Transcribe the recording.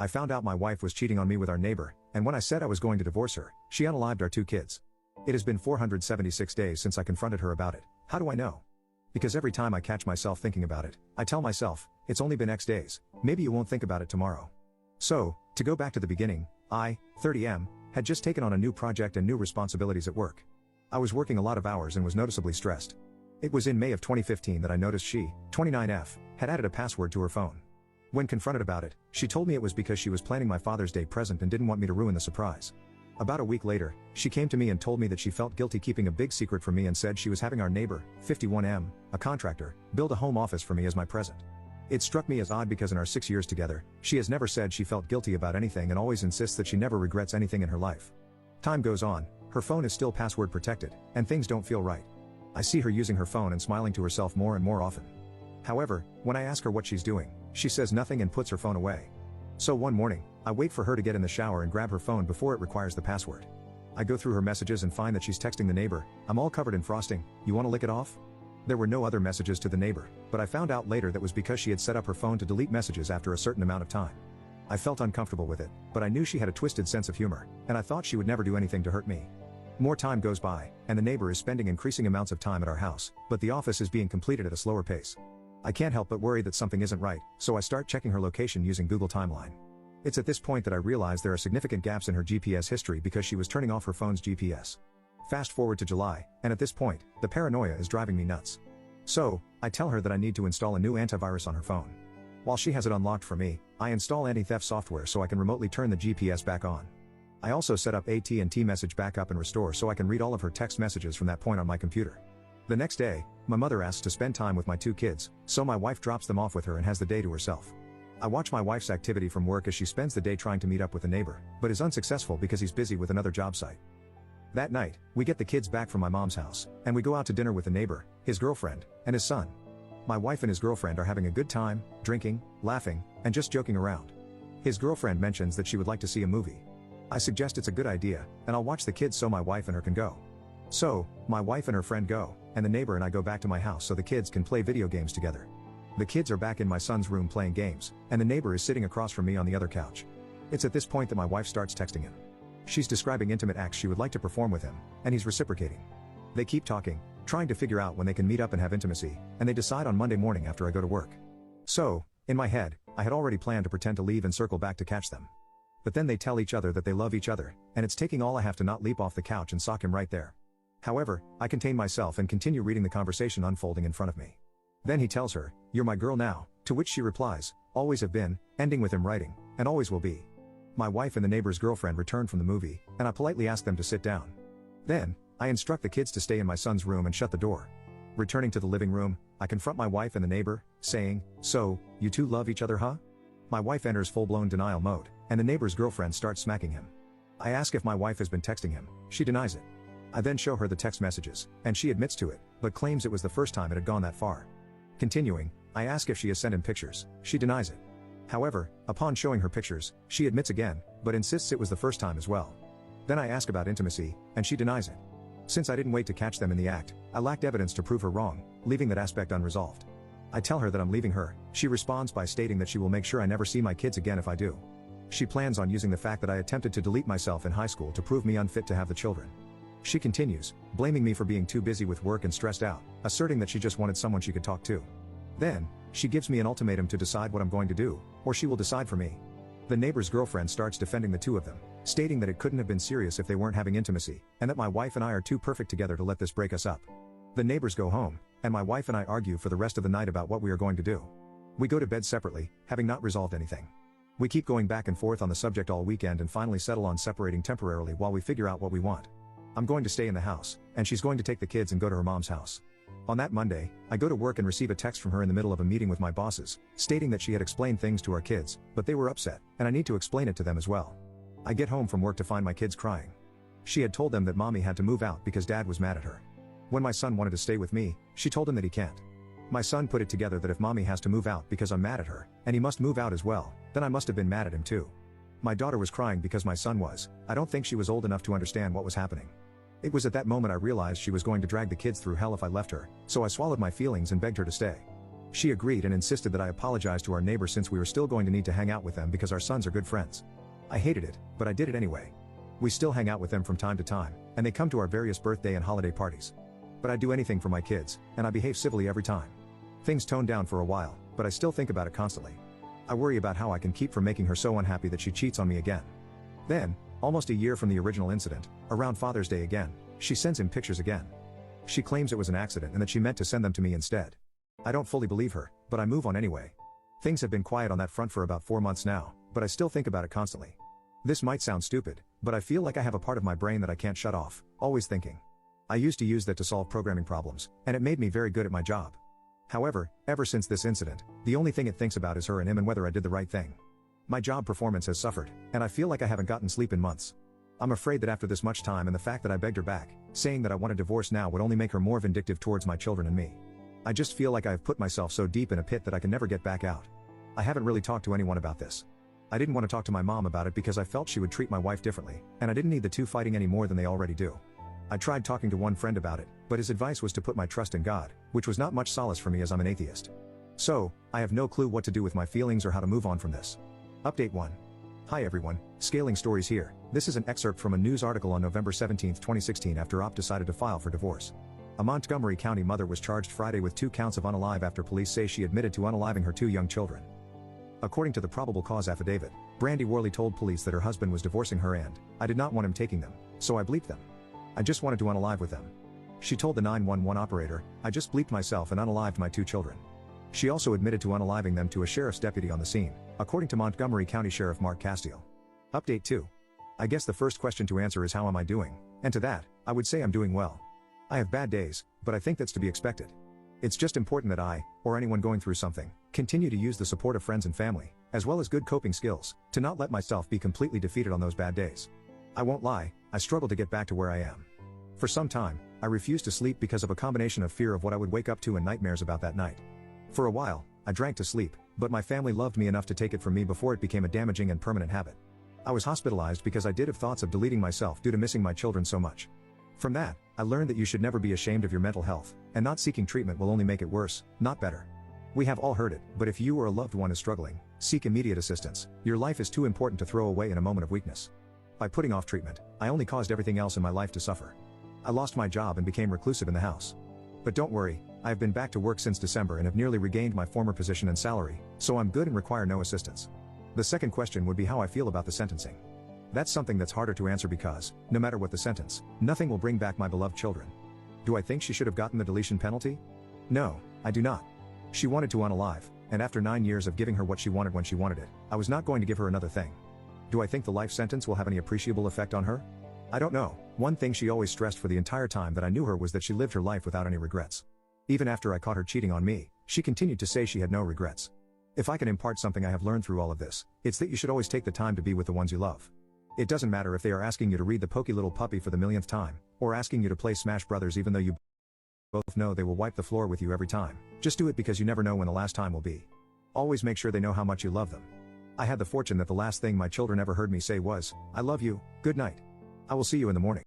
I found out my wife was cheating on me with our neighbor, and when I said I was going to divorce her, she unalived our 2 kids. It has been 476 days since I confronted her about it. How do I know? Because every time I catch myself thinking about it, I tell myself, it's only been X days, maybe you won't think about it tomorrow. So, to go back to the beginning, I, 30M, had just taken on a new project and new responsibilities at work. I was working a lot of hours and was noticeably stressed. It was in May of 2015 that I noticed she, 29F, had added a password to her phone. When confronted about it, she told me it was because she was planning my Father's Day present and didn't want me to ruin the surprise. About a week later, she came to me and told me that she felt guilty keeping a big secret from me and said she was having our neighbor, 51M, a contractor, build a home office for me as my present. It struck me as odd because in our 6 years together, she has never said she felt guilty about anything and always insists that she never regrets anything in her life. Time goes on, her phone is still password protected, and things don't feel right. I see her using her phone and smiling to herself more and more often. However, when I ask her what she's doing, she says nothing and puts her phone away. So one morning, I wait for her to get in the shower and grab her phone before it requires the password. I go through her messages and find that she's texting the neighbor, "I'm all covered in frosting, you wanna lick it off?" There were no other messages to the neighbor, but I found out later that was because she had set up her phone to delete messages after a certain amount of time. I felt uncomfortable with it, but I knew she had a twisted sense of humor, and I thought she would never do anything to hurt me. More time goes by, and the neighbor is spending increasing amounts of time at our house, but the office is being completed at a slower pace. I can't help but worry that something isn't right, so I start checking her location using Google Timeline. It's at this point that I realize there are significant gaps in her GPS history because she was turning off her phone's GPS. Fast forward to July, and at this point, the paranoia is driving me nuts. So, I tell her that I need to install a new antivirus on her phone. While she has it unlocked for me, I install anti-theft software so I can remotely turn the GPS back on. I also set up AT&T message backup and restore so I can read all of her text messages from that point on my computer. The next day, my mother asks to spend time with my 2 kids, so my wife drops them off with her and has the day to herself. I watch my wife's activity from work as she spends the day trying to meet up with a neighbor, but is unsuccessful because he's busy with another job site. That night, we get the kids back from my mom's house, and we go out to dinner with a neighbor, his girlfriend, and his son. My wife and his girlfriend are having a good time, drinking, laughing, and just joking around. His girlfriend mentions that she would like to see a movie. I suggest it's a good idea, and I'll watch the kids so my wife and her can go. So, my wife and her friend go, and the neighbor and I go back to my house so the kids can play video games together. The kids are back in my son's room playing games, and the neighbor is sitting across from me on the other couch. It's at this point that my wife starts texting him. She's describing intimate acts she would like to perform with him, and he's reciprocating. They keep talking, trying to figure out when they can meet up and have intimacy, and they decide on Monday morning after I go to work. So, in my head, I had already planned to pretend to leave and circle back to catch them. But then they tell each other that they love each other, and it's taking all I have to not leap off the couch and sock him right there. However, I contain myself and continue reading the conversation unfolding in front of me. Then he tells her, "You're my girl now," to which she replies, "Always have been," ending with him writing, "and always will be." My wife and the neighbor's girlfriend return from the movie, and I politely ask them to sit down. Then, I instruct the kids to stay in my son's room and shut the door. Returning to the living room, I confront my wife and the neighbor, saying, "So, you two love each other, huh?" My wife enters full-blown denial mode, and the neighbor's girlfriend starts smacking him. I ask if my wife has been texting him, she denies it. I then show her the text messages, and she admits to it, but claims it was the first time it had gone that far. Continuing, I ask if she has sent him pictures, she denies it. However, upon showing her pictures, she admits again, but insists it was the first time as well. Then I ask about intimacy, and she denies it. Since I didn't wait to catch them in the act, I lacked evidence to prove her wrong, leaving that aspect unresolved. I tell her that I'm leaving her, she responds by stating that she will make sure I never see my kids again if I do. She plans on using the fact that I attempted to delete myself in high school to prove me unfit to have the children. She continues, blaming me for being too busy with work and stressed out, asserting that she just wanted someone she could talk to. Then, she gives me an ultimatum to decide what I'm going to do, or she will decide for me. The neighbor's girlfriend starts defending the two of them, stating that it couldn't have been serious if they weren't having intimacy, and that my wife and I are too perfect together to let this break us up. The neighbors go home, and my wife and I argue for the rest of the night about what we are going to do. We go to bed separately, having not resolved anything. We keep going back and forth on the subject all weekend and finally settle on separating temporarily while we figure out what we want. I'm going to stay in the house, and she's going to take the kids and go to her mom's house. On that Monday, I go to work and receive a text from her in the middle of a meeting with my bosses, stating that she had explained things to our kids, but they were upset, and I need to explain it to them as well. I get home from work to find my kids crying. She had told them that mommy had to move out because dad was mad at her. When my son wanted to stay with me, she told him that he can't. My son put it together that if mommy has to move out because I'm mad at her, and he must move out as well, then I must have been mad at him too. My daughter was crying because my son was. I don't think she was old enough to understand what was happening. It was at that moment I realized she was going to drag the kids through hell if I left her, so I swallowed my feelings and begged her to stay. She agreed and insisted that I apologize to our neighbor since we were still going to need to hang out with them because our sons are good friends. I hated it, but I did it anyway. We still hang out with them from time to time, and they come to our various birthday and holiday parties. But I do anything for my kids, and I behave civilly every time. Things toned down for a while, but I still think about it constantly. I worry about how I can keep from making her so unhappy that she cheats on me again. Then, almost a year from the original incident, around Father's Day again, she sends him pictures again. She claims it was an accident and that she meant to send them to me instead. I don't fully believe her, but I move on anyway. Things have been quiet on that front for about 4 months now, but I still think about it constantly. This might sound stupid, but I feel like I have a part of my brain that I can't shut off, always thinking. I used to use that to solve programming problems, and it made me very good at my job. However, ever since this incident, the only thing it thinks about is her and him and whether I did the right thing. My job performance has suffered, and I feel like I haven't gotten sleep in months. I'm afraid that after this much time and the fact that I begged her back, saying that I want a divorce now would only make her more vindictive towards my children and me. I just feel like I have put myself so deep in a pit that I can never get back out. I haven't really talked to anyone about this. I didn't want to talk to my mom about it because I felt she would treat my wife differently, and I didn't need the two fighting any more than they already do. I tried talking to one friend about it, but his advice was to put my trust in God, which was not much solace for me as I'm an atheist. So, I have no clue what to do with my feelings or how to move on from this. Update 1. Hi everyone, Scaling Stories here. This is an excerpt from a news article on November 17, 2016 after OP decided to file for divorce. A Montgomery County mother was charged Friday with 2 counts of unalive after police say she admitted to unaliving her 2 young children. According to the probable cause affidavit, Brandy Worley told police that her husband was divorcing her and, "I did not want him taking them, so I bleeped them. I just wanted to unalive with them." She told the 911 operator, "I just bleeped myself and unalived my 2 children." She also admitted to unaliving them to a sheriff's deputy on the scene, according to Montgomery County Sheriff Mark Castile. Update 2. I guess the first question to answer is how am I doing, and to that, I would say I'm doing well. I have bad days, but I think that's to be expected. It's just important that I, or anyone going through something, continue to use the support of friends and family, as well as good coping skills, to not let myself be completely defeated on those bad days. I won't lie, I struggle to get back to where I am. For some time, I refused to sleep because of a combination of fear of what I would wake up to and nightmares about that night. For a while, I drank to sleep, but my family loved me enough to take it from me before it became a damaging and permanent habit. I was hospitalized because I did have thoughts of deleting myself due to missing my children so much. From that, I learned that you should never be ashamed of your mental health, and not seeking treatment will only make it worse, not better. We have all heard it, but if you or a loved one is struggling, seek immediate assistance. Your life is too important to throw away in a moment of weakness. By putting off treatment, I only caused everything else in my life to suffer. I lost my job and became reclusive in the house. But don't worry, I have been back to work since December and have nearly regained my former position and salary, so I'm good and require no assistance. The second question would be how I feel about the sentencing. That's something that's harder to answer because, no matter what the sentence, nothing will bring back my beloved children. Do I think she should have gotten the deletion penalty? No, I do not. She wanted to unalive, and after 9 years of giving her what she wanted when she wanted it, I was not going to give her another thing. Do I think the life sentence will have any appreciable effect on her? I don't know. One thing she always stressed for the entire time that I knew her was that she lived her life without any regrets. Even after I caught her cheating on me, she continued to say she had no regrets. If I can impart something I have learned through all of this, it's that you should always take the time to be with the ones you love. It doesn't matter if they are asking you to read The Pokey Little Puppy for the millionth time, or asking you to play Smash Brothers even though you both know they will wipe the floor with you every time. Just do it because you never know when the last time will be. Always make sure they know how much you love them. I had the fortune that the last thing my children ever heard me say was, "I love you, good night. I will see you in the morning."